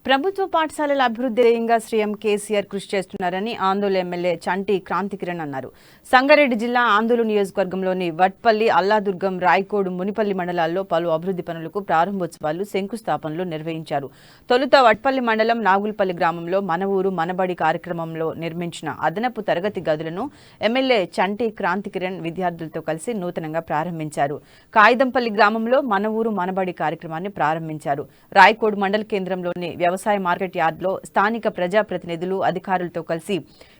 ప్రభుత్వ పాఠశాలల అభివృద్ధి ధ్యేయంగా సీఎం కేసీఆర్ కృషి చేస్తున్నారని ఆందోళన ఎమ్మెల్యే చంటి క్రాంతికిరణ్ అన్నారు. సంగారెడ్డి జిల్లా ఆందోళన నియోజకవర్గంలోని వట్పల్లి, అల్లాదుర్గం, రాయకోడు, మునిపల్లి మండలాల్లో పలు అభివృద్ధి పనులకు ప్రారంభోత్సవాలు, శంకుస్థాపనలు నిర్వహించారు. తొలుత వట్పల్లి మండలం నాగుల్పల్లి గ్రామంలో మన ఊరు మనబడి కార్యక్రమంలో నిర్మించిన అదనపు తరగతి గదులను ఎమ్మెల్యే చంటి క్రాంతికిరణ్ విద్యార్థులతో కలిసి నూతనంగా ప్రారంభించారు. కాయిదంపల్లి గ్రామంలో మన ఊరు మనబడి కార్యక్రమాన్ని ప్రారంభించారు. రాయకోడు మండల కేంద్రంలోని వ్యవసాయ మార్కెట్ యార్డ్లో స్థానిక ప్రజాప్రతినిధులు, అధికారులతో కలిసి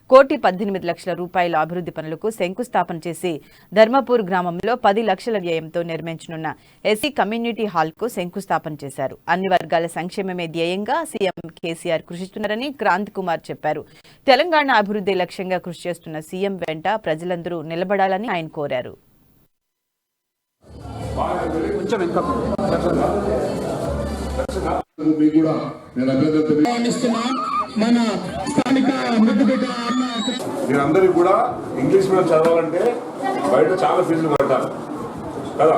1,18,00,000 రూపాయల అభివృద్ధి పనులకు శంకుస్థాపన చేసి ధర్మపూర్ గ్రామంలో 10 లక్షల వ్యయంతో నిర్మించనున్న ఎస్సీ కమ్యూనిటీ హాల్కు శంకుస్థాపన చేశారు. అన్ని వర్గాల సంక్షేమమే ధ్యేయంగా సీఎం కేసీఆర్ కృషిస్తున్నారని క్రాంతి కుమార్ చెప్పారు. తెలంగాణ అభివృద్ధి లక్ష్యంగా కృషి చేస్తున్న సీఎం వెంట ప్రజలందరూ నిలబడాలని ఆయన కోరారు. మీరందరికీ కూడా ఇంగ్లీష్ మీడియం చదవాలంటే బయట చాలా ఫీజులు కట్టాలి కదా.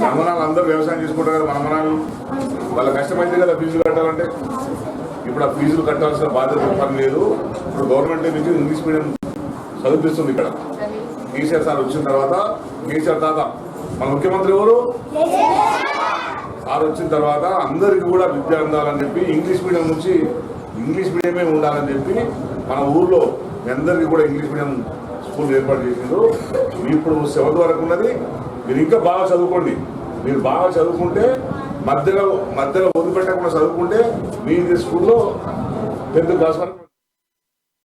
అమ్మనాలు అందరూ వ్యవసాయం చేసుకుంటారు కదా, మన అమ్మనాలు వాళ్ళ కష్టమైంది కదా ఫీజులు కట్టాలంటే. ఇప్పుడు ఆ ఫీజులు కట్టాల్సిన బాధ్యత పని లేదు. ఇప్పుడు గవర్నమెంట్ నుంచి ఇంగ్లీష్ మీడియం చదివిస్తుంది. ఇక్కడ కేసీఆర్ సార్ వచ్చిన తర్వాత, కేసీఆర్ తాత మన ముఖ్యమంత్రి ఎవరు సార్ వచ్చిన తర్వాత అందరికీ కూడా విద్య అందాలని చెప్పి ఇంగ్లీష్ మీడియం నుంచి ఇంగ్లీష్ మీడియమే ఉండాలని చెప్పి మన ఊర్లో అందరికీ కూడా ఇంగ్లీష్ మీడియం స్కూల్ ఏర్పాటు చేసిండ్రు. ఇప్పుడు 7th వరకు ఉన్నది. మీరు ఇంకా బాగా చదువుకోండి. మీరు బాగా చదువుకుంటే మధ్యలో వదిలిపెట్టకుండా చదువుకుంటే మీ స్కూల్లో 10th క్లాస్ వరకు